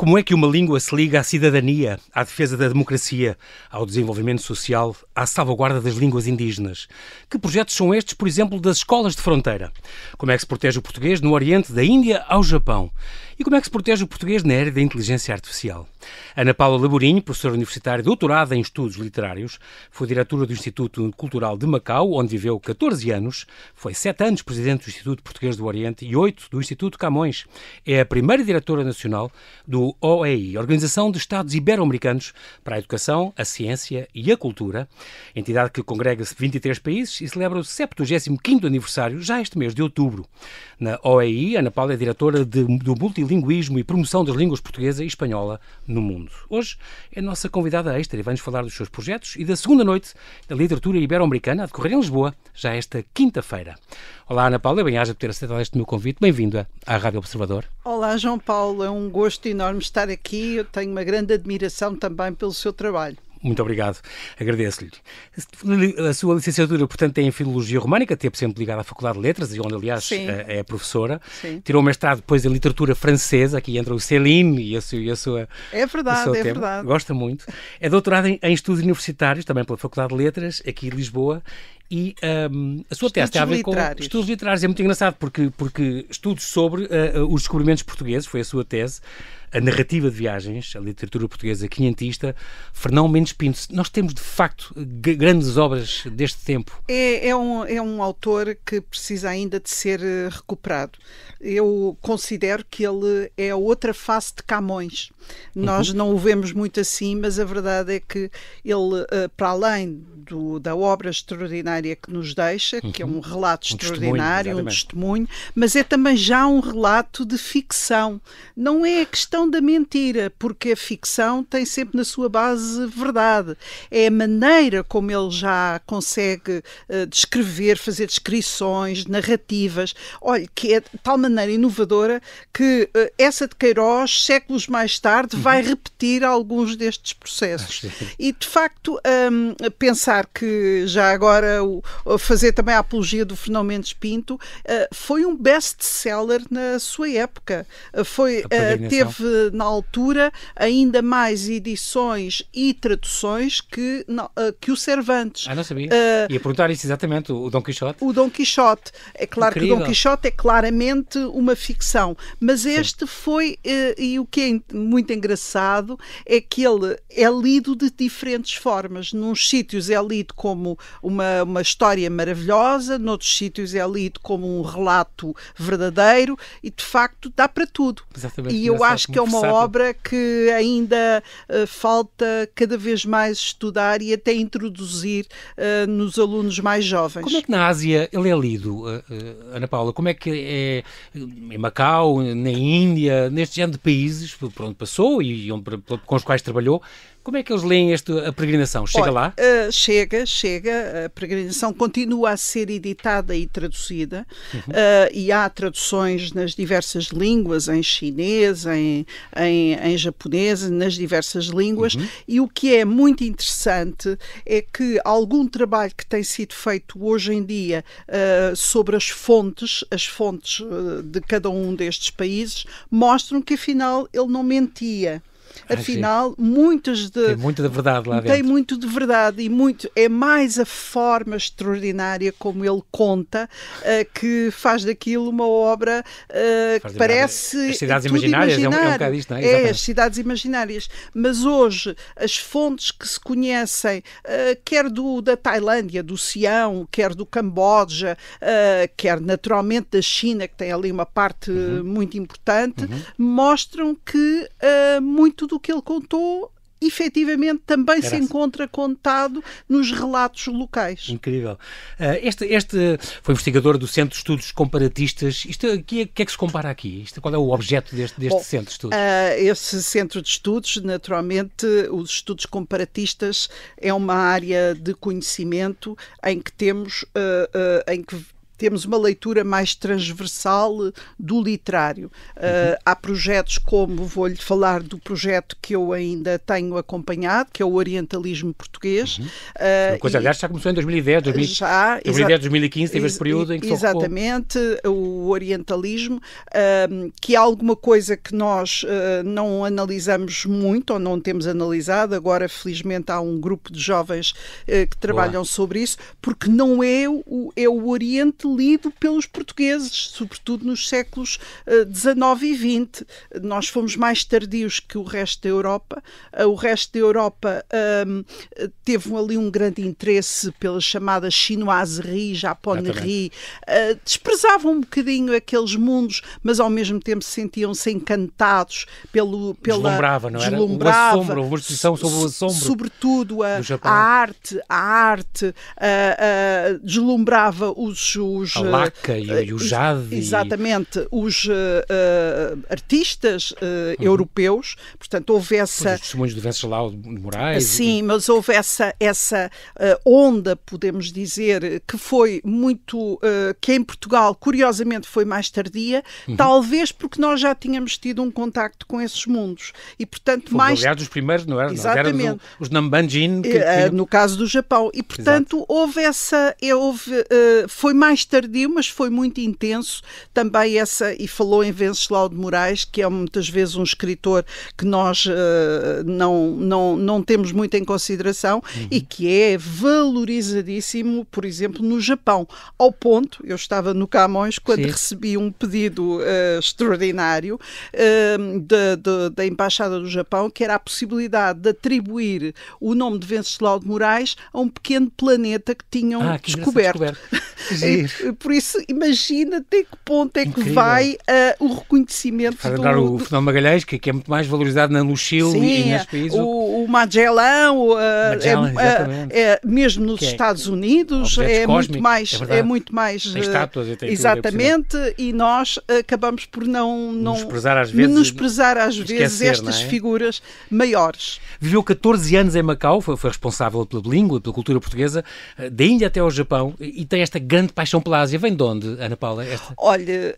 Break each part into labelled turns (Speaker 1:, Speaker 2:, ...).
Speaker 1: Como é que uma língua se liga à cidadania, à defesa da democracia, ao desenvolvimento social, à salvaguarda das línguas indígenas? Que projetos são estes, por exemplo, das escolas de fronteira? Como é que se protege o português no Oriente, da Índia ao Japão? E como é que se protege o português na era da inteligência artificial? Ana Paula Laborinho, professora universitária doutorada em estudos literários, foi diretora do Instituto Cultural de Macau, onde viveu 14 anos, foi 7 anos presidente do Instituto Português do Oriente e 8 do Instituto Camões. É a primeira diretora nacional do OEI, Organização de Estados Ibero-Americanos para a Educação, a Ciência e a Cultura, entidade que congrega 23 países e celebra o 75º aniversário já este mês de outubro. Na OEI, Ana Paula é diretora do multilinguismo e promoção das línguas portuguesa e espanhola no mundo. Hoje é a nossa convidada extra e vai-nos falar dos seus projetos e da segunda noite da literatura ibero-americana a decorrer em Lisboa, já esta quinta-feira. Olá, Ana Paula, bem-aja por ter aceitado este meu convite. Bem-vinda à Rádio Observador.
Speaker 2: Olá, João Paulo, é um gosto enorme estar aqui. Eu tenho uma grande admiração também pelo seu trabalho.
Speaker 1: Muito obrigado, agradeço-lhe. A sua licenciatura, portanto, é em Filologia Românica, teve sempre ligada à Faculdade de Letras, e onde, aliás,
Speaker 2: Sim.
Speaker 1: É professora.
Speaker 2: Sim.
Speaker 1: Tirou o mestrado depois em Literatura Francesa, aqui entra o Céline e a sua...
Speaker 2: É verdade, é verdade.
Speaker 1: Gosta muito. É doutorada em Estudos Universitários, também pela Faculdade de Letras, aqui em Lisboa. E a sua tese tem a ver com estudos literários. É muito engraçado porque estudos sobre os descobrimentos portugueses, foi a sua tese, a narrativa de viagens, a literatura portuguesa quinhentista, Fernão Mendes Pinto. Nós temos, de facto, grandes obras deste tempo.
Speaker 2: É um autor que precisa ainda de ser recuperado. Eu considero que ele é a outra face de Camões. Nós não o vemos muito assim, mas a verdade é que ele, para além da obra extraordinária que nos deixa, que é um relato extraordinário, um testemunho, mas é também já um relato de ficção. Não é a questão da mentira, porque a ficção tem sempre na sua base verdade. É a maneira como ele já consegue descrever, fazer descrições, narrativas, olha, que é de tal maneira inovadora que essa de Queiroz, séculos mais tarde, vai repetir alguns destes processos. E, de facto, pensar que já agora fazer também a apologia do Fernão Mendes Pinto foi um best-seller na sua época. Teve na altura ainda mais edições e traduções que o Cervantes.
Speaker 1: Não sabia. Ia perguntar isso exatamente, o Dom Quixote.
Speaker 2: O Dom Quixote. É claro
Speaker 1: Incrível.
Speaker 2: Que o Dom Quixote é claramente uma ficção, mas este foi, e o que é muito engraçado é que ele é lido de diferentes formas. Nos sítios é lido como uma história maravilhosa, noutros sítios é lido como um relato verdadeiro e, de facto, dá para tudo.
Speaker 1: Exatamente.
Speaker 2: E eu acho que é uma obra que ainda falta cada vez mais estudar e até introduzir nos alunos mais jovens.
Speaker 1: Como é que na Ásia ele é lido, Ana Paula? Como é que é em Macau, na Índia, neste género de países por onde passou e com os quais trabalhou? Como é que eles leem a peregrinação? Chega lá?
Speaker 2: Chega. A peregrinação continua a ser editada e traduzida e há traduções nas diversas línguas, em chinês, em japonês, nas diversas línguas. E o que é muito interessante é que algum trabalho que tem sido feito hoje em dia sobre as fontes de cada um destes países, mostram que afinal ele não mentia. Afinal,
Speaker 1: tem muita de verdade lá dentro.
Speaker 2: Tem muito de verdade e é mais a forma extraordinária como ele conta que faz daquilo uma obra que parece...
Speaker 1: As cidades imaginárias, é um bocado isto, não é?
Speaker 2: É, as cidades imaginárias. Mas hoje, as fontes que se conhecem, quer da Tailândia, do Sião, quer do Camboja, quer naturalmente da China, que tem ali uma parte muito importante, mostram que muito do que ele contou efetivamente também se encontra contado nos relatos locais.
Speaker 1: Incrível. Este foi investigador do Centro de Estudos Comparatistas. O que é que se compara aqui? Qual é o objeto deste Centro de Estudos?
Speaker 2: Esse Centro de Estudos, naturalmente, os estudos comparatistas é uma área de conhecimento em que temos, em que temos uma leitura mais transversal do literário. Há projetos como, vou-lhe falar do projeto que eu ainda tenho acompanhado, que é o Orientalismo Português.
Speaker 1: Uma coisa, aliás, já começou em 2010, 2015, teve esse período em que
Speaker 2: exatamente, o Orientalismo, que é alguma coisa que nós não analisamos muito, ou não temos analisado. Agora, felizmente, há um grupo de jovens que trabalham sobre isso, porque não é o Oriente lido pelos portugueses, sobretudo nos séculos XIX e XX. Nós fomos mais tardios que o resto da Europa. O resto da Europa teve ali um grande interesse pela chamada chinoiserie, japonerie. Desprezavam um bocadinho aqueles mundos, mas ao mesmo tempo sentiam-se encantados pela...
Speaker 1: Deslumbrava, não era? Deslumbrava. Uma exposição sobre o assombro.
Speaker 2: Sobretudo a arte deslumbrava a
Speaker 1: laca e o jade.
Speaker 2: Exatamente, os artistas europeus. Portanto, houve essa...
Speaker 1: Os testemunhos do Venceslau de Moraes.
Speaker 2: Sim, mas houve essa onda, podemos dizer, que foi muito... que em Portugal, curiosamente, foi mais tardia, talvez porque nós já tínhamos tido um contacto com esses mundos. E, portanto,
Speaker 1: aliás, dos primeiros, não era?
Speaker 2: Exatamente.
Speaker 1: Eram os Nambanjin.
Speaker 2: No caso do Japão. E, portanto, foi mais tardio, mas foi muito intenso também e falou em Venceslau de Moraes, que é muitas vezes um escritor que nós não temos muito em consideração e que é valorizadíssimo, por exemplo, no Japão. Ao ponto, eu estava no Camões quando recebi um pedido extraordinário da Embaixada do Japão, que era a possibilidade de atribuir o nome de Venceslau de Moraes a um pequeno planeta que tinham descoberto. Por isso, imagina até que ponto é que vai o reconhecimento
Speaker 1: o Fernão Magalhães, que é muito mais valorizado no Chile e nos países.
Speaker 2: O Magellan, mesmo nos Estados Unidos, é muito mais
Speaker 1: tem estátuas,
Speaker 2: exatamente, e nós acabamos por não
Speaker 1: menosprezar às vezes
Speaker 2: estas figuras maiores.
Speaker 1: Viveu 14 anos em Macau, foi responsável pela língua, pela cultura portuguesa, da Índia até ao Japão, e tem esta grande paixão pela Ásia. Vem de onde, Ana Paula?
Speaker 2: Olha,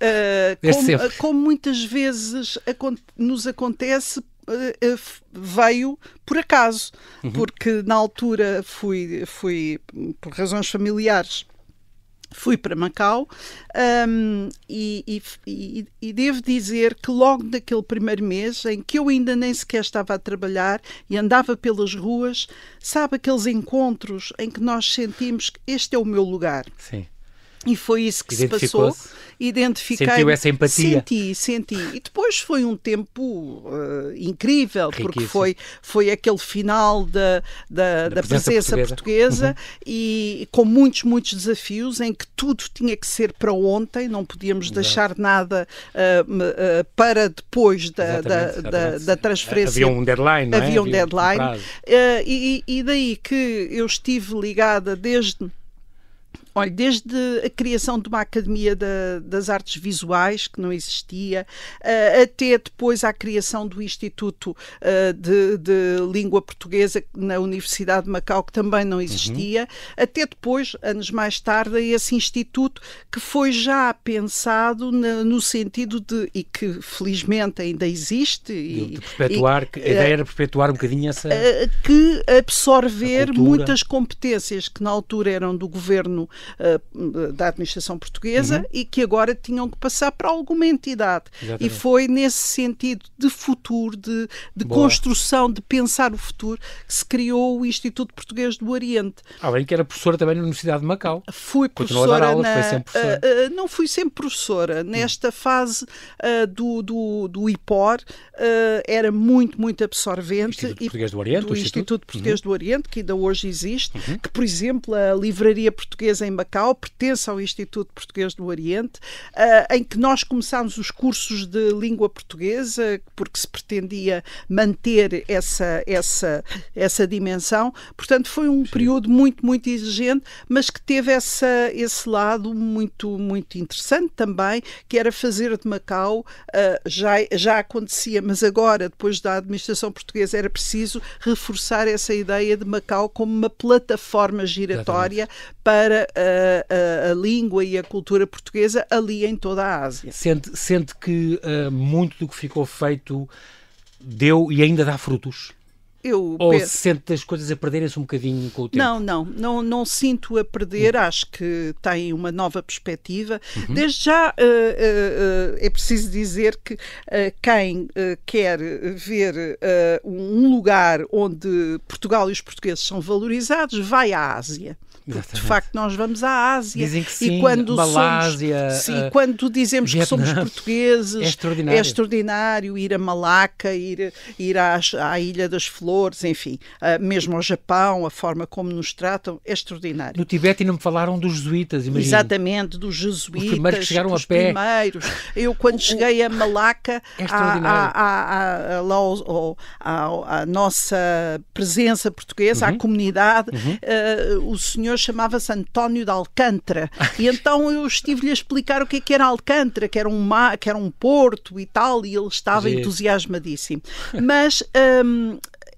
Speaker 2: como muitas vezes nos acontece, veio por acaso, porque na altura fui por razões familiares, fui para Macau e devo dizer que logo naquele primeiro mês, em que eu ainda nem sequer estava a trabalhar e andava pelas ruas, sabe, aqueles encontros em que nós sentimos que este é o meu lugar.
Speaker 1: Sim.
Speaker 2: E foi isso que se passou. Identifiquei.
Speaker 1: Sentiu essa empatia?
Speaker 2: Senti. E depois foi um tempo incrível, porque foi aquele final da presença portuguesa e com muitos desafios, em que tudo tinha que ser para ontem, não podíamos deixar nada para depois da transferência.
Speaker 1: Havia um deadline, não é?
Speaker 2: Havia um deadline. E daí que eu estive ligada desde a criação de uma Academia das Artes Visuais, que não existia, até depois à criação do Instituto de Língua Portuguesa na Universidade de Macau, que também não existia, até depois, anos mais tarde, a esse instituto que foi já pensado no sentido e que felizmente ainda existe.
Speaker 1: De perpetuar, a ideia era perpetuar um bocadinho essa...
Speaker 2: Que absorver muitas competências que na altura eram do governo da administração portuguesa e que agora tinham que passar para alguma entidade. Exatamente. E foi nesse sentido de futuro, de construção, de pensar o futuro, que se criou o Instituto Português do Oriente.
Speaker 1: Além que era professora também na Universidade de Macau.
Speaker 2: Fui professora.
Speaker 1: Continuou a dar aulas, foi sempre professora.
Speaker 2: Não fui sempre professora. Nesta fase do IPOR era muito absorvente.
Speaker 1: Instituto Português do Oriente.
Speaker 2: O Instituto Português do Oriente, que ainda hoje existe, que, por exemplo, a Livraria Portuguesa em Macau pertence ao Instituto Português do Oriente, em que nós começámos os cursos de língua portuguesa, porque se pretendia manter essa dimensão. Portanto, foi um período muito exigente, mas que teve esse lado muito interessante também, que era fazer de Macau, já acontecia, mas agora, depois da administração portuguesa, era preciso reforçar essa ideia de Macau como uma plataforma giratória para a língua e a cultura portuguesa ali em toda a Ásia.
Speaker 1: Sente que muito do que ficou feito deu e ainda dá frutos? Ou se sente as coisas a perderem-se um bocadinho com o tempo?
Speaker 2: Não sinto a perder, acho que tem uma nova perspectiva. Desde já é preciso dizer que quem quer ver um lugar onde Portugal e os portugueses são valorizados, vai à Ásia. Porque, de facto, nós vamos à Ásia.
Speaker 1: Dizem que sim,
Speaker 2: e quando
Speaker 1: Malásia,
Speaker 2: quando dizemos
Speaker 1: Vietnã,
Speaker 2: que somos portugueses,
Speaker 1: é
Speaker 2: extraordinário ir a Malaca, ir à Ilha das Flores, enfim, mesmo ao Japão, a forma como nos tratam, é extraordinário.
Speaker 1: No Tibete ainda me falaram dos jesuítas, imagino.
Speaker 2: Exatamente, dos jesuítas.
Speaker 1: Os primeiros que chegaram a pé.
Speaker 2: Eu, quando cheguei a Malaca, à nossa presença portuguesa, à comunidade, o senhor chamava-se António de Alcântara. E então eu estive-lhe a explicar o que era Alcântara, que era um porto e tal, e ele estava entusiasmadíssimo. Mas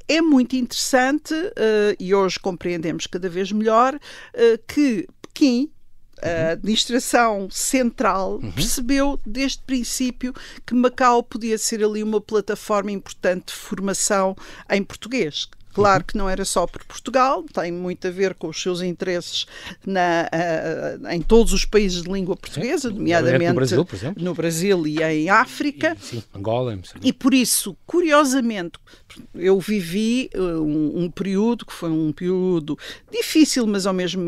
Speaker 2: é muito interessante, e hoje compreendemos cada vez melhor, que Pequim, a administração central, percebeu desde o princípio que Macau podia ser ali uma plataforma importante de formação em português. Claro que não era só por Portugal, tem muito a ver com os seus interesses em todos os países de língua portuguesa, nomeadamente no Brasil e em África.
Speaker 1: Sim, Angola.
Speaker 2: E por isso, curiosamente, eu vivi um período que foi um período difícil, mas ao mesmo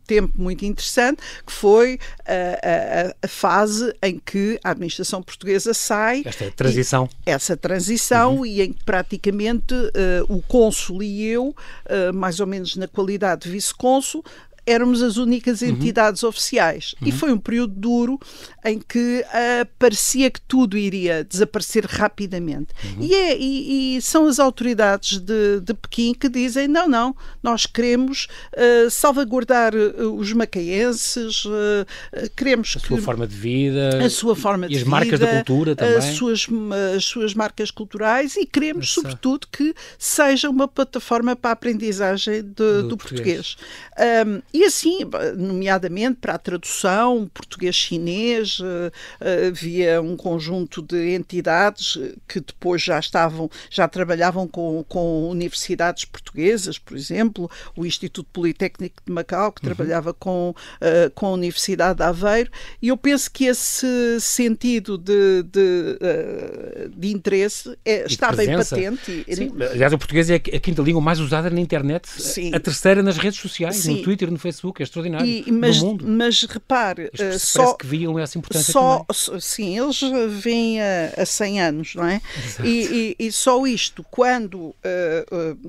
Speaker 2: tempo muito interessante, que foi a fase em que a administração portuguesa sai.
Speaker 1: Esta transição.
Speaker 2: Essa transição e em que praticamente o cônsul e eu, mais ou menos na qualidade de vice-cônsul, éramos as únicas entidades oficiais. E foi um período duro em que parecia que tudo iria desaparecer rapidamente. E são as autoridades de Pequim que dizem, não, nós queremos salvaguardar os macaenses, queremos
Speaker 1: a sua forma de vida,
Speaker 2: e
Speaker 1: as marcas da cultura também.
Speaker 2: As suas marcas culturais, e queremos, sobretudo, que seja uma plataforma para a aprendizagem do português. E assim, nomeadamente para a tradução português-chinês, havia um conjunto de entidades que depois já trabalhavam com universidades portuguesas, por exemplo, o Instituto Politécnico de Macau, que trabalhava com a Universidade de Aveiro, e eu penso que esse sentido de interesse está bem patente.
Speaker 1: Sim. Aliás, o português é a quinta língua mais usada na internet, a terceira nas redes sociais, no Twitter, no Facebook, é extraordinário. No mundo.
Speaker 2: Mas repare,
Speaker 1: parece que viam essa importância também.
Speaker 2: Sim, eles vêm há 100 anos, não é? E só isto, quando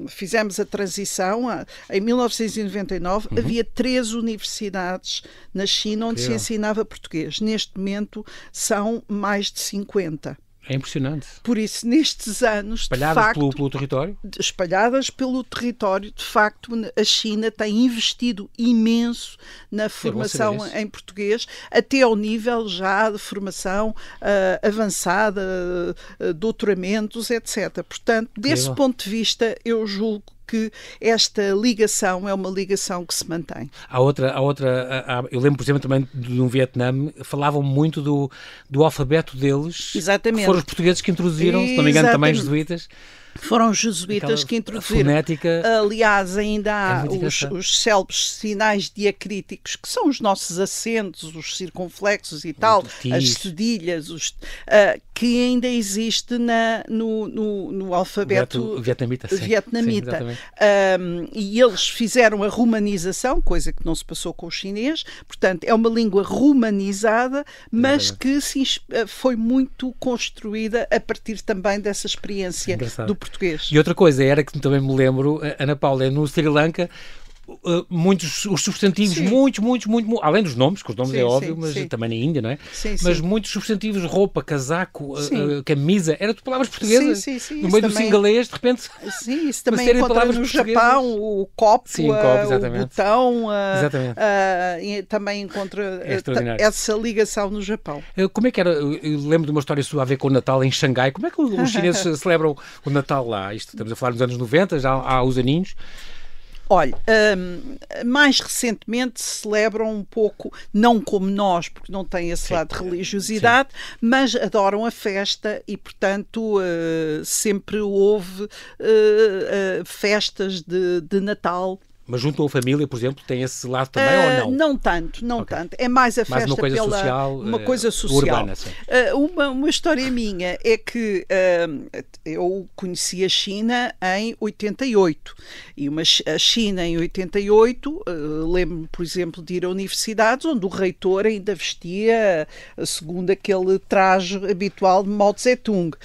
Speaker 2: fizemos a transição, em 1999, havia 3 universidades na China onde se ensinava português. Neste momento são mais de 50.
Speaker 1: É impressionante.
Speaker 2: Por isso, nestes anos,
Speaker 1: espalhadas pelo território?
Speaker 2: Espalhadas pelo território, de facto, a China tem investido imenso na formação em português, até ao nível já de formação avançada, doutoramentos, etc. Portanto, desse ponto de vista, eu julgo que esta ligação é uma ligação que se mantém.
Speaker 1: Eu lembro, por exemplo, também de um Vietnã, falavam muito do alfabeto deles.
Speaker 2: Exatamente.
Speaker 1: Que foram os portugueses que introduziram, se não me engano, também os jesuítas.
Speaker 2: Foram os jesuítas que introduziram.
Speaker 1: Fonética.
Speaker 2: Aliás, ainda há os célebres sinais diacríticos, que são os nossos acentos, os circunflexos e tal, as cedilhas, que ainda existe no alfabeto vietnamita. E eles fizeram a romanização, coisa que não se passou com o chinês, portanto, é uma língua romanizada, mas que foi muito construída a partir também dessa experiência do português.
Speaker 1: E outra coisa era que também me lembro, Ana Paula, no Sri Lanka, muitos os substantivos, muito, além dos nomes, que os nomes é óbvio, mas também na Índia, não é? Mas muitos substantivos, roupa, casaco, camisa, eram de palavras portuguesas. No meio do singalês, de repente.
Speaker 2: Sim, isso também encontra no Japão, o copo, o botão, também encontra essa ligação no Japão.
Speaker 1: Como é que era? Eu lembro de uma história sua a ver com o Natal em Xangai. Como é que os chineses celebram o Natal lá? Estamos a falar nos anos 90, já há uns aninhos.
Speaker 2: Olha, mais recentemente celebram um pouco, não como nós, porque não têm esse lado de religiosidade, mas adoram a festa e, portanto, sempre houve festas de Natal.
Speaker 1: Mas junto à família, por exemplo, tem esse lado também ou não?
Speaker 2: Não tanto, não tanto. É mais a festa
Speaker 1: uma coisa
Speaker 2: pela...
Speaker 1: social,
Speaker 2: uma coisa social.
Speaker 1: Urbana, sim.
Speaker 2: Uma história minha é que eu conheci a China em 88. E a China em 88, lembro-me, por exemplo, de ir a universidades onde o reitor ainda vestia segundo aquele traje habitual de Mao Tse-tung.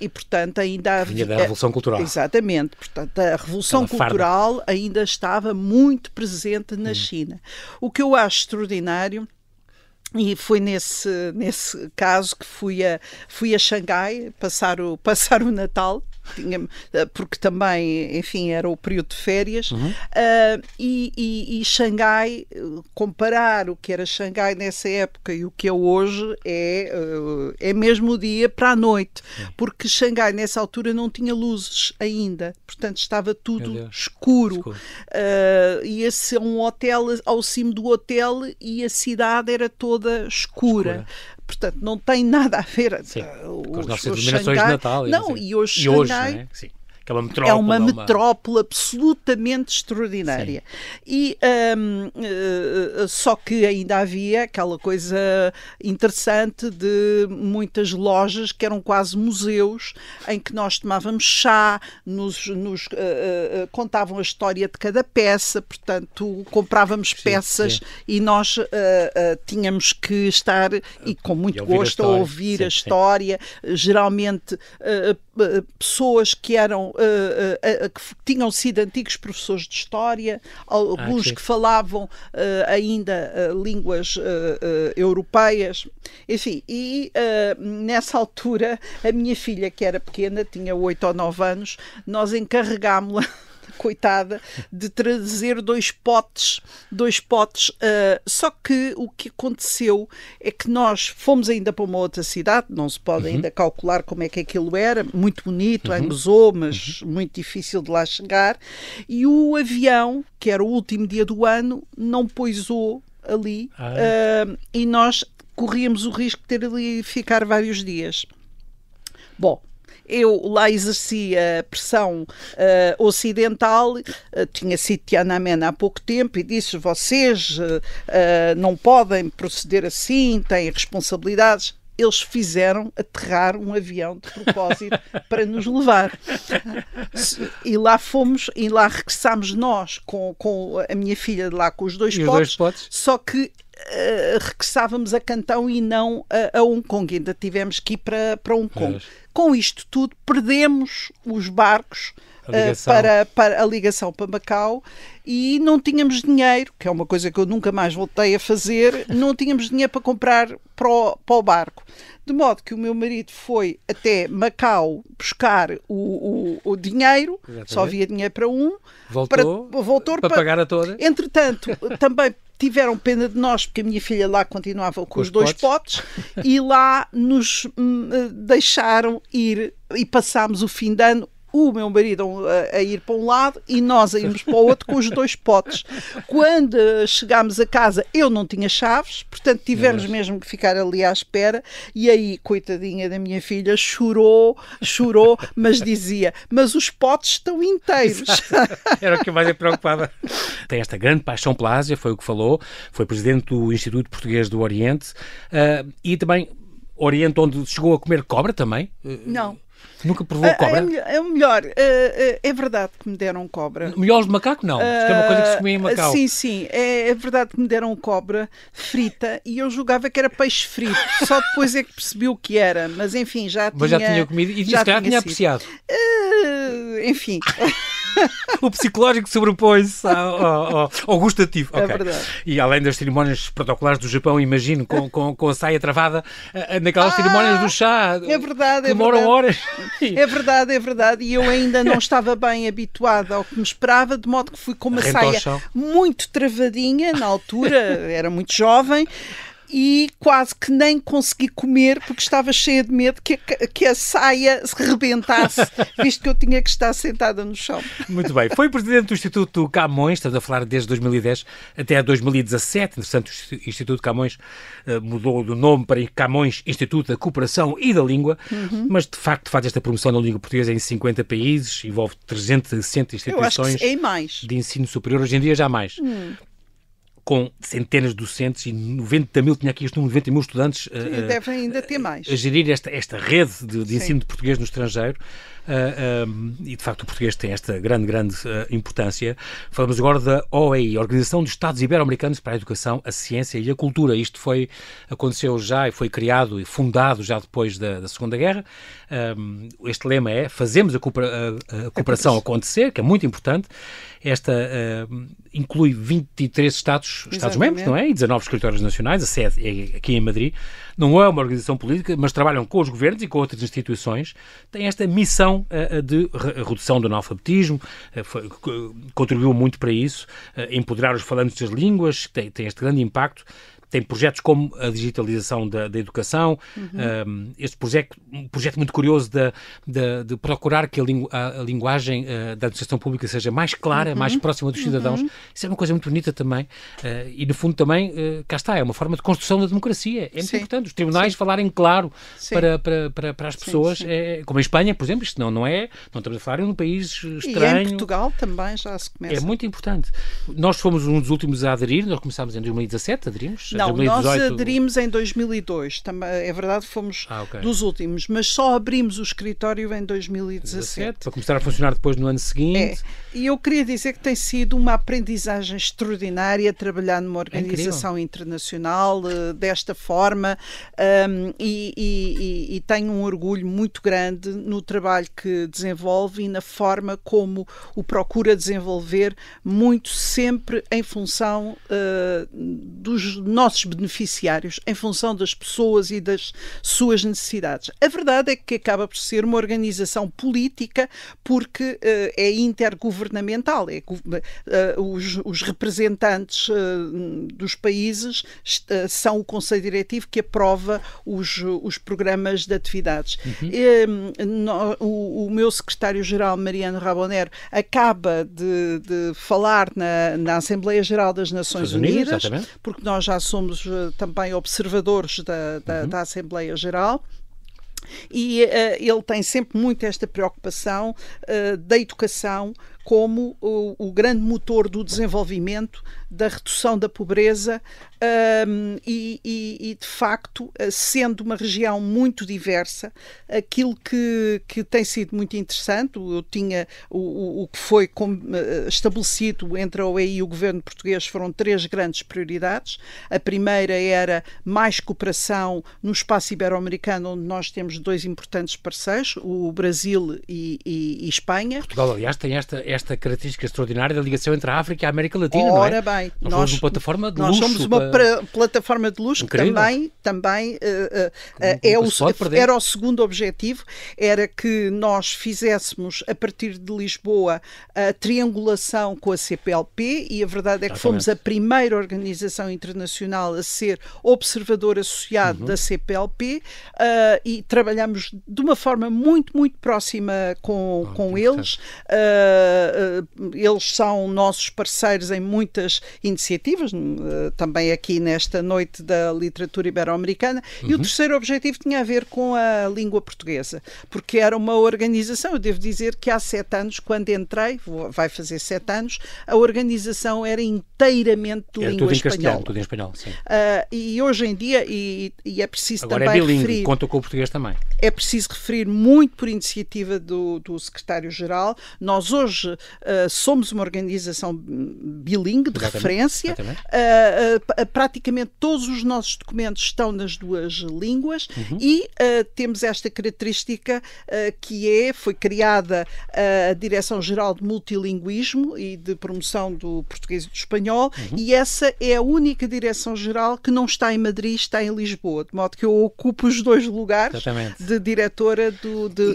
Speaker 2: E, portanto, ainda havia...
Speaker 1: Vinha da Revolução Cultural.
Speaker 2: Exatamente. Portanto, a Revolução Cultural ainda estava muito presente na China. O que eu acho extraordinário, e foi nesse caso que fui a Xangai passar o Natal, porque também, enfim, era o período de férias, e Xangai, comparar o que era Xangai nessa época e o que é hoje é mesmo o dia para a noite, porque Xangai nessa altura não tinha luzes ainda, portanto estava tudo escuro. Ia-se a um hotel, ao cimo do hotel, e a cidade era toda escura. Portanto, não tem nada a ver
Speaker 1: com as nossas iluminações de Natal.
Speaker 2: Não, e hoje Xangai
Speaker 1: né? Sim. É
Speaker 2: uma metrópole absolutamente extraordinária. E só que ainda havia aquela coisa interessante de muitas lojas que eram quase museus, em que nós tomávamos chá, contavam a história de cada peça, portanto comprávamos peças e nós tínhamos que estar, e com muito gosto, a ouvir a história. Geralmente pessoas que eram que tinham sido antigos professores de história, alguns que falavam ainda línguas europeias, enfim, e nessa altura a minha filha, que era pequena, tinha 8 ou 9 anos, nós encarregámos-la, coitada, de trazer dois potes, só que o que aconteceu é que nós fomos ainda para uma outra cidade, não se pode ainda calcular como é que aquilo era, muito bonito, em Bezô, mas muito difícil de lá chegar, e o avião, que era o último dia do ano, não pousou ali, e nós corríamos o risco de ter ali ficar vários dias. Bom, eu lá exerci a pressão ocidental, tinha sido Tiananmen há pouco tempo, e disse: vocês não podem proceder assim, têm responsabilidades. Eles fizeram aterrar um avião de propósito para nos levar. E lá fomos, e lá regressámos nós, com a minha filha de lá, com os dois potes, só que regressávamos a Cantão e não a Hong Kong. Ainda tivemos que ir para Hong Kong. Com isto tudo, perdemos os barcos para a ligação para Macau, e não tínhamos dinheiro, que é uma coisa que eu nunca mais voltei a fazer, não tínhamos dinheiro para comprar para o barco. De modo que o meu marido foi até Macau buscar o dinheiro. Exatamente. Só havia dinheiro para um. Voltou
Speaker 1: para pagar a toda.
Speaker 2: Entretanto, também tiveram pena de nós, porque a minha filha lá continuava com os dois potes, e lá nos deixaram ir, e passámos o fim de ano, o meu marido a ir para um lado e nós a irmos para o outro com os dois potes. Quando chegámos a casa, eu não tinha chaves, portanto tivemos mesmo que ficar ali à espera, e aí, coitadinha da minha filha, chorou, mas dizia: mas os potes estão inteiros.
Speaker 1: Era o que mais me preocupava. Tem esta grande paixão pela Ásia, foi o que falou, foi presidente do Instituto Português do Oriente, e também Oriente, onde chegou a comer cobra também?
Speaker 2: Não.
Speaker 1: Nunca provou cobra?
Speaker 2: É o melhor. É verdade que me deram cobra.
Speaker 1: Miolos de macaco, não. Isto é uma coisa que se comia em Macau.
Speaker 2: Sim. É verdade que me deram cobra frita, e eu julgava que era peixe frito. Só depois é que percebi o que era. Mas enfim, já tinha
Speaker 1: comido e já tinha apreciado.
Speaker 2: Enfim.
Speaker 1: O psicológico sobrepõe-se ao gustativo.
Speaker 2: É verdade.
Speaker 1: E além das cerimónias protocolares do Japão, imagino, com a saia travada, naquelas cerimónias do chá,
Speaker 2: é verdade,
Speaker 1: que demoram horas.
Speaker 2: É verdade. E eu ainda não estava bem habituada ao que me esperava, de modo que fui com uma saia muito travadinha, na altura, era muito jovem. e quase que nem consegui comer porque estava cheia de medo que a saia se rebentasse, visto que eu tinha que estar sentada no chão.
Speaker 1: Muito bem. Foi presidente do Instituto Camões, estamos a falar desde 2010 até 2017. Interessante, o Instituto Camões mudou do nome para Camões Instituto da Cooperação e da Língua, mas de facto faz esta promoção da língua portuguesa em 50 países, envolve 360 instituições de ensino superior, hoje em dia já mais. Com centenas de docentes e 90 mil, tinha aqui este número, 90 mil estudantes
Speaker 2: devem ainda ter mais.
Speaker 1: A gerir esta rede de ensino de português no estrangeiro. E de facto o português tem esta grande importância. Falamos agora da OEI, Organização dos Estados Ibero-Americanos para a Educação, a Ciência e a Cultura. Isto aconteceu já e foi criado e fundado já depois da Segunda Guerra. Este lema é: fazemos a cooperação acontecer, que é muito importante. Esta inclui 23 Estados-membros, não é? E 19 escritórios nacionais, a sede é aqui em Madrid. Não é uma organização política, mas trabalham com os governos e com outras instituições. Tem esta missão de redução do analfabetismo, contribuiu muito para isso, empoderar os falantes das línguas, tem este grande impacto. Tem projetos como a digitalização da educação, este projeto muito curioso de procurar que a linguagem da administração pública seja mais clara, mais próxima dos cidadãos. Isso é uma coisa muito bonita também. E, no fundo, também, cá está, é uma forma de construção da democracia. É muito importante. Os tribunais falarem claro para as pessoas. Como em Espanha, por exemplo, isto não estamos a falar em um país estranho.
Speaker 2: E em Portugal também já se começa.
Speaker 1: É muito importante. Nós fomos um dos últimos a aderir, nós começámos em 2017, aderimos.
Speaker 2: Não, 2018... nós aderimos em 2002, também, é verdade, fomos dos últimos, mas só abrimos o escritório em 2017.
Speaker 1: Para começar a funcionar depois no ano seguinte.
Speaker 2: E eu queria dizer que tem sido uma aprendizagem extraordinária trabalhar numa organização internacional desta forma, e tenho um orgulho muito grande no trabalho que desenvolve e na forma como o procura desenvolver, muito sempre em função dos nossos beneficiários, em função das pessoas e das suas necessidades. A verdade é que acaba por ser uma organização política porque é intergovernamental. Os representantes dos países são o Conselho Diretivo que aprova os programas de atividades. O meu secretário-geral, Mariano Raboneiro, acaba de falar na Assembleia Geral das Nações Unidas, porque nós já somos também observadores da Assembleia Geral. E ele tem sempre muito esta preocupação da educação como o grande motor do desenvolvimento, da redução da pobreza e de facto, sendo uma região muito diversa, aquilo que tem sido muito interessante, eu tinha o que foi estabelecido entre a OEI e o governo português foram 3 grandes prioridades. A primeira era mais cooperação no espaço ibero-americano, onde nós temos 2 importantes parceiros, o Brasil e Espanha.
Speaker 1: Portugal, aliás, tem esta característica extraordinária da ligação entre a África e a América Latina, não é?
Speaker 2: Ora bem,
Speaker 1: nós somos uma plataforma de luxo.
Speaker 2: Nós somos uma plataforma de luxo que também era o segundo objetivo, era que nós fizéssemos, a partir de Lisboa, a triangulação com a CPLP, e a verdade é que fomos a primeira organização internacional a ser observador associado da CPLP, e trabalhamos de uma forma muito, muito próxima com eles. Eles são nossos parceiros em muitas iniciativas, também aqui nesta noite da literatura ibero-americana. E o terceiro objetivo tinha a ver com a língua portuguesa, porque era uma organização, eu devo dizer que há 7 anos, quando entrei, vai fazer 7 anos, a organização era inteiramente de língua espanhola.
Speaker 1: Tudo em espanhol, sim.
Speaker 2: E hoje em dia, e é preciso
Speaker 1: agora
Speaker 2: também
Speaker 1: é bilingue,
Speaker 2: referir...
Speaker 1: conta com o português também.
Speaker 2: É preciso referir, muito por iniciativa do secretário-geral, nós hoje somos uma organização bilingue, de referência. Praticamente todos os nossos documentos estão nas 2 línguas e temos esta característica que foi criada a Direção-Geral de Multilinguismo e de Promoção do Português e do Espanhol, e essa é a única Direção-Geral que não está em Madrid, está em Lisboa, de modo que eu ocupo os 2 lugares de diretora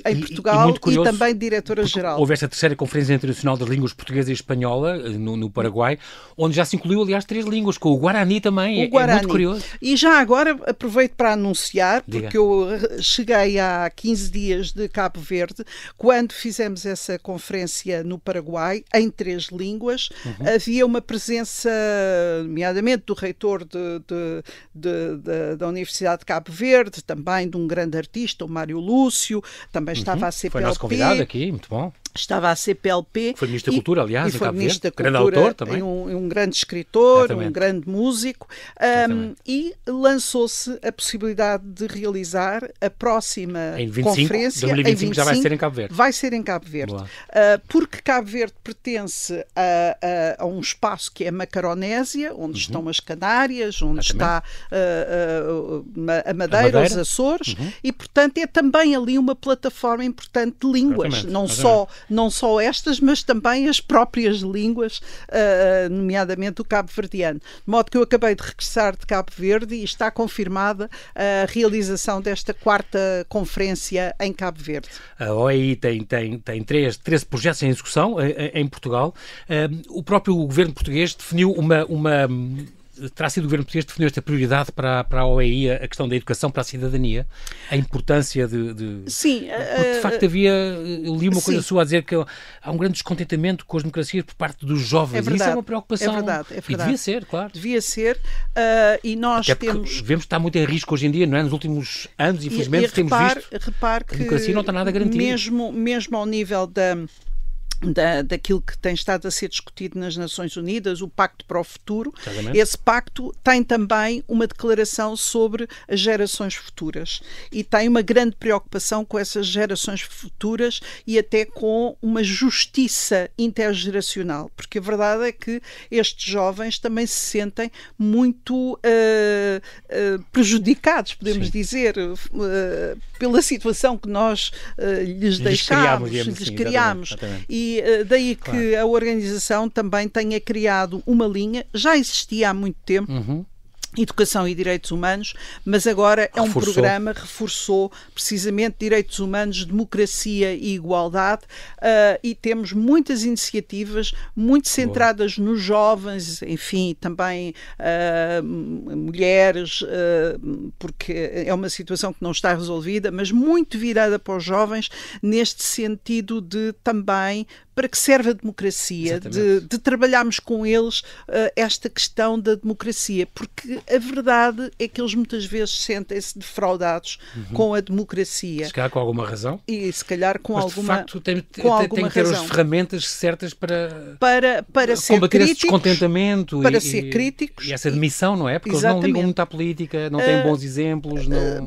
Speaker 2: em Portugal e também diretora-geral.
Speaker 1: Houve esta terceira Conferência Internacional das Línguas Portuguesa e Espanhola, no Paraguai, onde já se incluiu, aliás, 3 línguas, com o Guarani também. É muito curioso.
Speaker 2: E já agora aproveito para anunciar, porque eu cheguei há 15 dias de Cabo Verde, quando fizemos essa conferência no Paraguai, em 3 línguas, havia uma presença, nomeadamente do reitor da Universidade de Cabo Verde, também de um grande artista, o Mário Lúcio, também estava a CPLP.
Speaker 1: Foi nosso convidado aqui, muito bom.
Speaker 2: Estava a CPLP.
Speaker 1: Foi Ministro da Cultura, aliás,
Speaker 2: e foi Ministro da
Speaker 1: Cultura,
Speaker 2: grande autor
Speaker 1: também.
Speaker 2: Um grande escritor,
Speaker 1: Exatamente.
Speaker 2: um grande músico, e lançou-se a possibilidade de realizar a próxima conferência.
Speaker 1: 2025 já vai ser em Cabo Verde.
Speaker 2: Vai ser em Cabo Verde. Porque Cabo Verde pertence a um espaço que é a Macaronésia, onde estão as Canárias, onde está a Madeira, os Açores, e, portanto, é também ali uma plataforma importante de línguas. Não só estas, mas também as próprias línguas, nomeadamente o cabo-verdiano. De modo que eu acabei de regressar de Cabo Verde e está confirmada a realização desta 4ª conferência em Cabo Verde.
Speaker 1: A OEI tem 13 projetos em execução em Portugal. O próprio governo português definiu terá sido o governo português que definiu esta prioridade para a OEI, a questão da educação para a cidadania, a importância de...
Speaker 2: Sim.
Speaker 1: Porque, de facto, eu li uma coisa sua a dizer que há um grande descontentamento com as democracias por parte dos jovens.
Speaker 2: É verdade,
Speaker 1: isso é uma preocupação.
Speaker 2: É verdade.
Speaker 1: E devia ser, claro.
Speaker 2: Devia ser. E nós temos...
Speaker 1: Vemos que está muito em risco hoje em dia, não é? Nos últimos anos, infelizmente, temos visto que a democracia não está nada garantida.
Speaker 2: Mesmo ao nível daquilo que tem estado a ser discutido nas Nações Unidas, o Pacto para o Futuro.
Speaker 1: Exatamente.
Speaker 2: Esse pacto tem também uma declaração sobre as gerações futuras e tem uma grande preocupação com essas gerações futuras e até com uma justiça intergeracional, porque a verdade é que estes jovens também se sentem muito prejudicados, podemos dizer, pela situação que nós lhes deixámos, lhes criámos. E daí que a organização também tenha criado uma linha, já existia há muito tempo, Educação e Direitos Humanos, mas agora é um programa, reforçou precisamente direitos humanos, democracia e igualdade, e temos muitas iniciativas muito centradas nos jovens, enfim, também mulheres, porque é uma situação que não está resolvida, mas muito virada para os jovens, neste sentido de também para que serve a democracia, de trabalharmos com eles esta questão da democracia, porque a verdade é que eles muitas vezes sentem-se defraudados com a democracia.
Speaker 1: Se calhar com alguma razão.
Speaker 2: E se calhar com
Speaker 1: mas,
Speaker 2: alguma
Speaker 1: de facto, tem que ter
Speaker 2: razão.
Speaker 1: as ferramentas certas para
Speaker 2: ser
Speaker 1: combater
Speaker 2: críticos,
Speaker 1: esse descontentamento
Speaker 2: para ser críticos.
Speaker 1: E essa demissão, não é? Porque eles não ligam muito à política, não têm bons exemplos.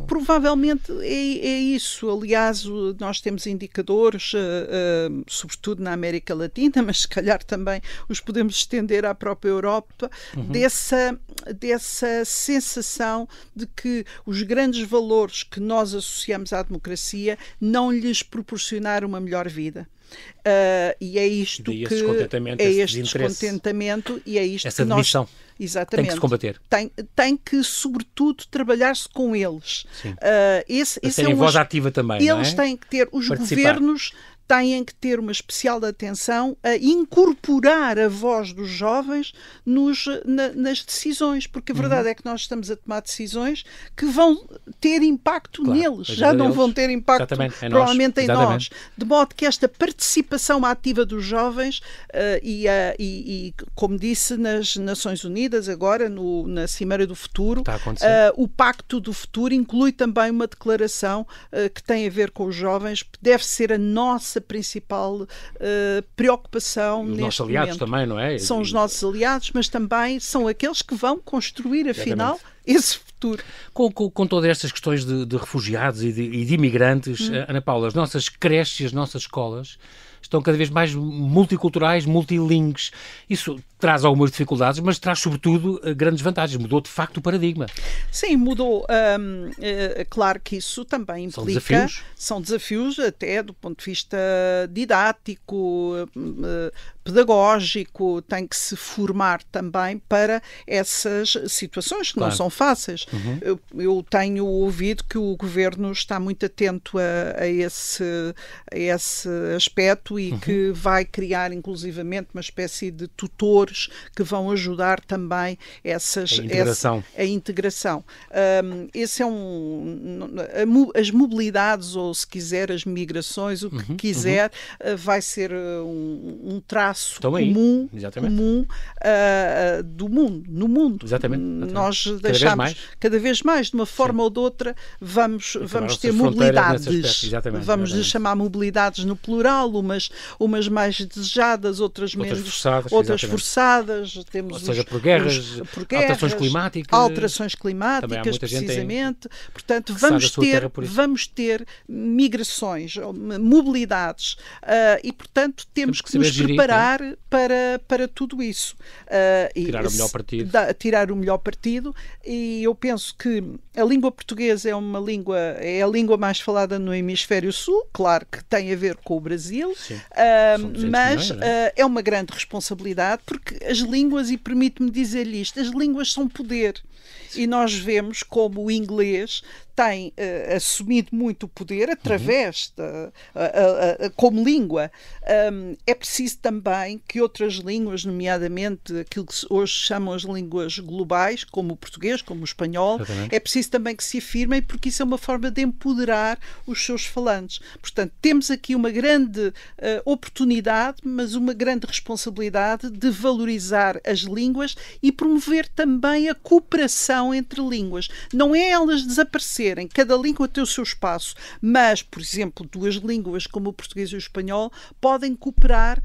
Speaker 2: Provavelmente é isso. Aliás, nós temos indicadores, sobretudo na América Latina, mas se calhar também os podemos estender à própria Europa, dessa sensação de que os grandes valores que nós associamos à democracia não lhes proporcionaram uma melhor vida. E é isto que é este descontentamento e é isto
Speaker 1: essa
Speaker 2: que nós
Speaker 1: demissão.
Speaker 2: Exatamente.
Speaker 1: Tem que se combater.
Speaker 2: Tem que, sobretudo, trabalhar-se com eles. Esse
Speaker 1: é voz ativa também, não é?
Speaker 2: Eles têm que ter, os governos têm que ter uma especial atenção a incorporar a voz dos jovens nas decisões, porque a verdade é que nós estamos a tomar decisões que vão ter impacto neles, já não vão ter impacto provavelmente em nós. De modo que esta participação ativa dos jovens e como disse nas Nações Unidas agora, na Cimeira do Futuro, o Pacto do Futuro inclui também uma declaração que tem a ver com os jovens, que deve ser a nossa principal preocupação neste momento. Os nossos aliados
Speaker 1: também, não é?
Speaker 2: São os nossos aliados, mas também são aqueles que vão construir, afinal, esse futuro.
Speaker 1: Com todas estas questões de refugiados e de imigrantes, Ana Paula, as nossas creches, as nossas escolas estão cada vez mais multiculturais, multilingues. Isso traz algumas dificuldades, mas traz, sobretudo, grandes vantagens. Mudou, de facto, o paradigma.
Speaker 2: Sim, mudou. Claro que isso também implica... São desafios até do ponto de vista didático, pedagógico. Tem que se formar também para essas situações que não são fáceis. Eu tenho ouvido que o Governo está muito atento a esse aspecto projeto e que vai criar inclusivamente uma espécie de tutores que vão ajudar também a integração. Esse é as mobilidades, ou se quiser as migrações, o que quiser, vai ser um traço comum do mundo, no mundo.
Speaker 1: Exatamente.
Speaker 2: Nós deixamos cada vez mais, de uma forma ou de outra, vamos ter mobilidades. Vamos lhe chamar mobilidades no plural, umas mais desejadas, outras menos, outras forçadas. Temos
Speaker 1: ou seja, por guerras,
Speaker 2: alterações climáticas, precisamente. Portanto, vamos ter migrações, mobilidades, e, portanto, temos que nos preparar para tudo isso. Tirar o melhor partido, e eu penso que a língua portuguesa é a língua mais falada no hemisfério sul, claro que tem a ver com o Brasil, mas é uma grande responsabilidade, porque as línguas, e permite-me dizer-lhe isto, as línguas são poder. E nós vemos como o inglês tem assumido muito o poder através como língua. É preciso também que outras línguas, nomeadamente aquilo que hoje chamam as línguas globais, como o português, como o espanhol, é preciso também que se afirmem, porque isso é uma forma de empoderar os seus falantes. Portanto, temos aqui uma grande oportunidade, mas uma grande responsabilidade de valorizar as línguas e promover também a cooperação entre línguas. Não é elas desaparecerem, cada língua tem o seu espaço, mas, por exemplo, duas línguas como o português e o espanhol podem cooperar,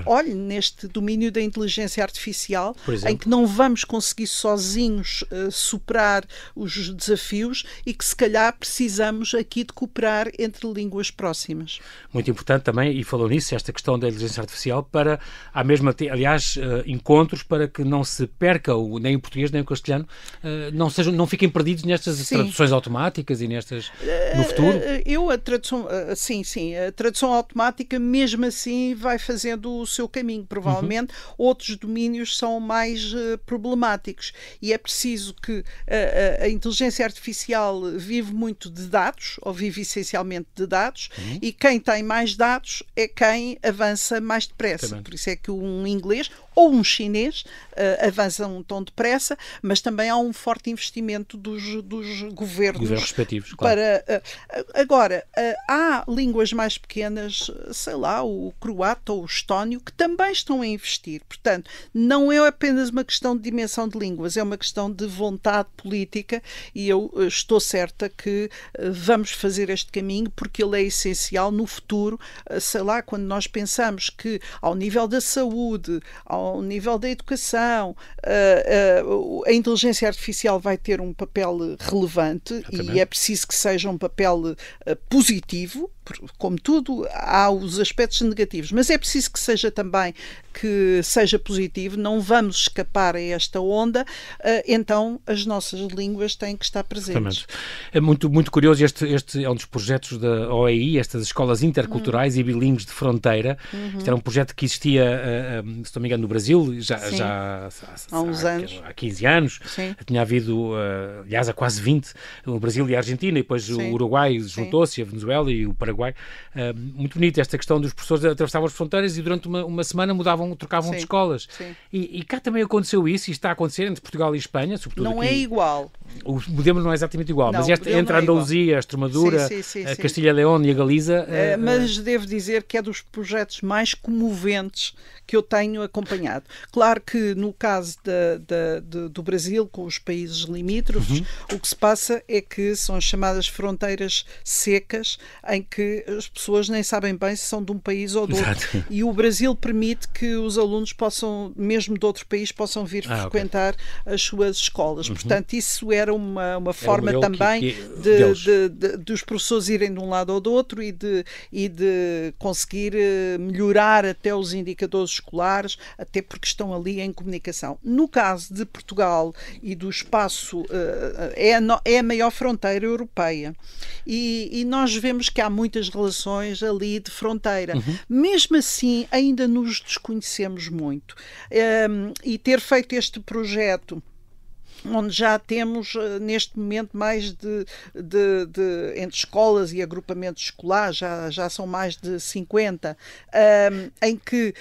Speaker 2: olhe, neste domínio da inteligência artificial, em que não vamos conseguir sozinhos superar os desafios e que se calhar precisamos aqui de cooperar entre línguas próximas.
Speaker 1: Muito importante também, e falou nisso, esta questão da inteligência artificial, para há mesmo, aliás, encontros para que não se perca nem o português nem o castelhano, não fiquem perdidos nestas traduções automáticas e nestas no futuro?
Speaker 2: A tradução automática mesmo assim vai fazendo o seu caminho. Provavelmente outros domínios são mais problemáticos, e é preciso que a inteligência artificial vive muito de dados, ou vive essencialmente de dados, e quem tem mais dados é quem avança mais depressa. Por isso é que um inglês ou um chinês avançam tão depressa, mas também há um forte investimento dos governos
Speaker 1: respectivos, claro.
Speaker 2: Agora, há línguas mais pequenas, sei lá, o croata ou o estónio, que também estão a investir. Portanto, não é apenas uma questão de dimensão de línguas, é uma questão de vontade política, e eu estou certa que vamos fazer este caminho, porque ele é essencial no futuro, sei lá, quando nós pensamos que ao nível da saúde, ao nível da educação, a inteligência artificial vai ter um papel relevante, e é preciso que seja um papel positivo. Como tudo, há os aspectos negativos, mas é preciso que seja positivo, não vamos escapar a esta onda, então as nossas línguas têm que estar presentes.
Speaker 1: É muito, muito curioso, este é um dos projetos da OEI, estas escolas interculturais e bilíngues de fronteira. Este era um projeto que existia, se não me engano, no Brasil, já
Speaker 2: há uns anos.
Speaker 1: Há 15 anos. Tinha havido, aliás, há quase 20, o Brasil e a Argentina, e depois o Uruguai juntou-se, a Venezuela e o Paraguai. Muito bonito esta questão dos professores atravessavam as fronteiras e durante uma semana trocavam de escolas. E cá também aconteceu isso, e está a acontecer entre Portugal e Espanha, sobretudo
Speaker 2: não
Speaker 1: aqui.
Speaker 2: É igual.
Speaker 1: O modelo não é exatamente igual, mas entre a Andaluzia, a Extremadura, a Castilha e León e a Galiza...
Speaker 2: mas devo dizer que é dos projetos mais comoventes que eu tenho acompanhado. Claro que no caso do Brasil, com os países limítrofes, o que se passa é que são as chamadas fronteiras secas, em que as pessoas nem sabem bem se são de um país ou do outro. E o Brasil permite que os alunos possam, mesmo de outro país, possam vir frequentar as suas escolas. Portanto, isso era uma forma também dos professores irem de um lado ou do outro, e de conseguir melhorar até os indicadores escolares, até porque estão ali em comunicação. No caso de Portugal e do espaço, é a maior fronteira europeia, e nós vemos que há muitas relações ali de fronteira. Mesmo assim, ainda nos desconhecemos muito. E ter feito este projeto onde já temos neste momento mais entre escolas e agrupamentos escolares, já são mais de 50, em que,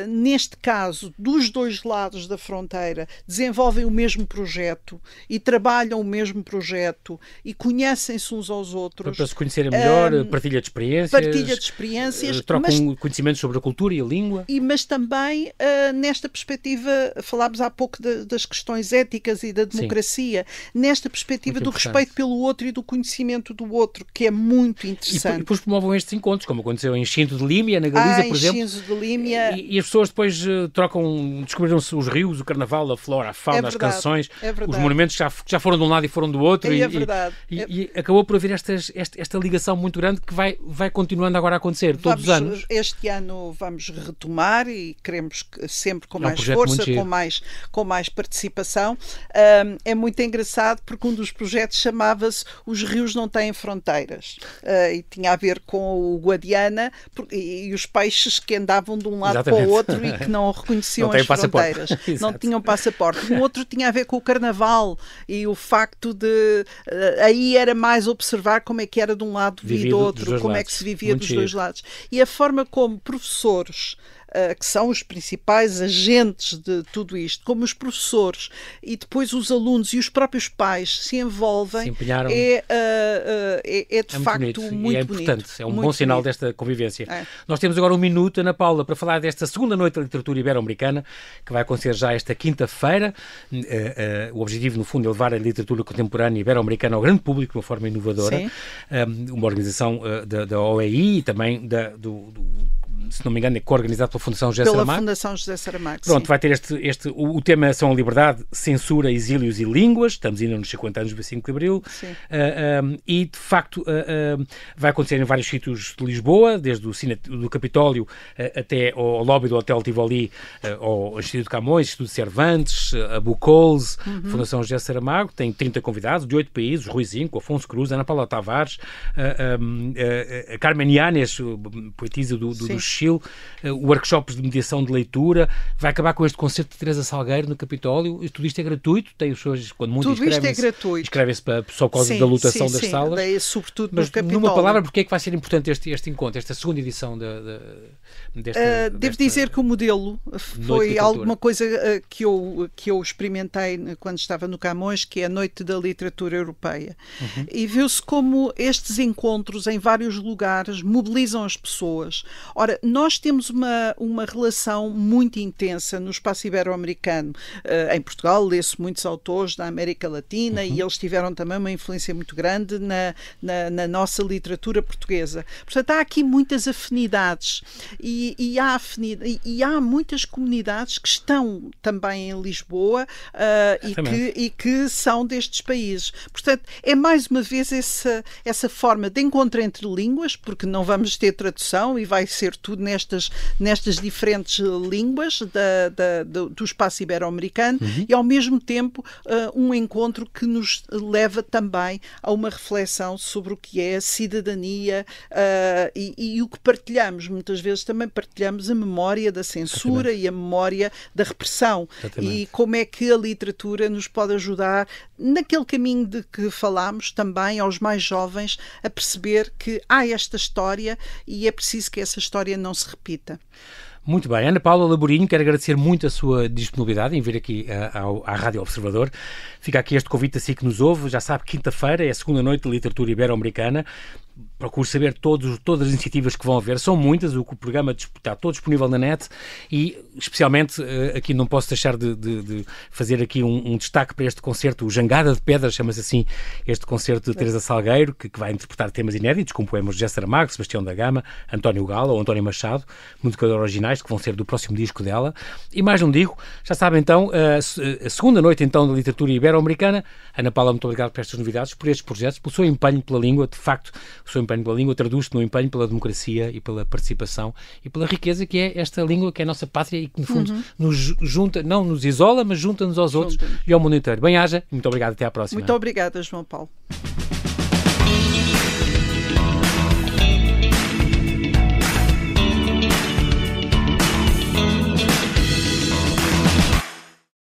Speaker 2: neste caso, dos dois lados da fronteira, desenvolvem o mesmo projeto e trabalham o mesmo projeto e conhecem-se uns aos outros.
Speaker 1: Para se conhecerem melhor, partilha de experiências. Trocam conhecimentos sobre a cultura e a língua.
Speaker 2: Mas também, nesta perspectiva, falámos há pouco das questões éticas e da democracia, nesta perspectiva do respeito pelo outro e do conhecimento do outro, que é muito interessante.
Speaker 1: E depois promovam estes encontros, como aconteceu em Xinto de Límia, na Galiza, por exemplo.
Speaker 2: De Límia.
Speaker 1: E as pessoas depois descobriram-se os rios, o carnaval, a flora, a fauna, as canções, os monumentos já foram de um lado e foram do outro.
Speaker 2: É verdade.
Speaker 1: E acabou por haver esta ligação muito grande que vai continuando agora a acontecer todos os anos.
Speaker 2: Este ano vamos retomar e queremos que sempre com mais força, com mais participação. É muito engraçado porque um dos projetos chamava-se Os Rios Não Têm Fronteiras e tinha a ver com o Guadiana e os peixes que andavam de um lado para o outro e que não reconheciam as fronteiras. Não tinham passaporte. Um outro tinha a ver com o carnaval e o facto de aí era mais observar como é que era de um lado e do outro, como é que se vivia dos dois lados. E a forma como professores, que são os principais agentes de tudo isto, como os professores e depois os alunos e os próprios pais se envolvem, é de facto muito bonito.
Speaker 1: Importante, é um bom sinal desta convivência. Nós temos agora um minuto, Ana Paula, para falar desta segunda noite da literatura ibero-americana, que vai acontecer já esta quinta-feira. O objetivo, no fundo, é levar a literatura contemporânea ibero-americana ao grande público de uma forma inovadora. Uma organização da OEI e também se não me engano, é co-organizado pela Fundação José Saramago.
Speaker 2: Pela Fundação José Saramago,
Speaker 1: Pronto, vai ter o tema são a liberdade, censura, exílios e línguas. Estamos ainda nos 50 anos do 25 de Abril. E, de facto, vai acontecer em vários sítios de Lisboa, desde o Cine do Capitólio até ao lobby do Hotel Tivoli, ao Instituto de Camões, Instituto de Cervantes, a Bucols, Fundação José Saramago. Tem 30 convidados de 8 países, o Rui Zinco, Afonso Cruz, Ana Paula Tavares, a Carmen Yanes, poetisa do Chile, workshops de mediação de leitura. Vai acabar com este concerto de Teresa Salgueiro no Capitólio. Tudo isto é gratuito. Tem as pessoas, quando muito inscrevem-se só por causa da lotação das salas.
Speaker 2: Daí, sobretudo
Speaker 1: mas,
Speaker 2: no Capitólio.
Speaker 1: Numa palavra, porque é que vai ser importante este encontro, esta segunda edição
Speaker 2: devo dizer que o modelo foi alguma coisa que eu experimentei quando estava no Camões, que é a Noite da Literatura Europeia. E viu-se como estes encontros em vários lugares mobilizam as pessoas. Ora, nós temos uma relação muito intensa no espaço ibero-americano. Em Portugal, lê-se muitos autores da América Latina e eles tiveram também uma influência muito grande na nossa literatura portuguesa. Portanto, há aqui muitas afinidades e há muitas comunidades que estão também em Lisboa e que são destes países. Portanto, é mais uma vez essa forma de encontro entre línguas, porque não vamos ter tradução e vai ser tudo nestas diferentes línguas do espaço ibero-americano e, ao mesmo tempo, um encontro que nos leva também a uma reflexão sobre o que é a cidadania e o que partilhamos. Muitas vezes também partilhamos a memória da censura e a memória da repressão. E como é que a literatura nos pode ajudar naquele caminho de que falámos também aos mais jovens a perceber que há esta história e é preciso que essa história não se repita.
Speaker 1: Muito bem. Ana Paula Laborinho, quero agradecer muito a sua disponibilidade em vir aqui à Rádio Observador. Fica aqui este convite a si que nos ouve. Já sabe, quinta-feira é a segunda noite de literatura ibero-americana. Procure saber todas as iniciativas que vão haver. São muitas, o programa está todo disponível na net e, especialmente, aqui não posso deixar de fazer aqui um destaque para este concerto, o Jangada de Pedras, chama-se assim, este concerto de Teresa Salgueiro, que vai interpretar temas inéditos, como poemas de José Saramago, Sebastião da Gama, António Gala ou António Machado, músicas originais, que vão ser do próximo disco dela. E mais não digo, já sabe então, a segunda noite então da literatura ibero-americana. Ana Paula, muito obrigado por estas novidades, por estes projetos, pelo seu empenho pela língua. De facto, o seu empenho pela língua traduz-se no empenho pela democracia e pela participação e pela riqueza que é esta língua, que é a nossa pátria e que, no fundo, nos junta, não nos isola, mas junta-nos aos outros e ao mundo inteiro. Bem-aja, muito obrigado, até à próxima.
Speaker 2: Muito obrigada, João Paulo.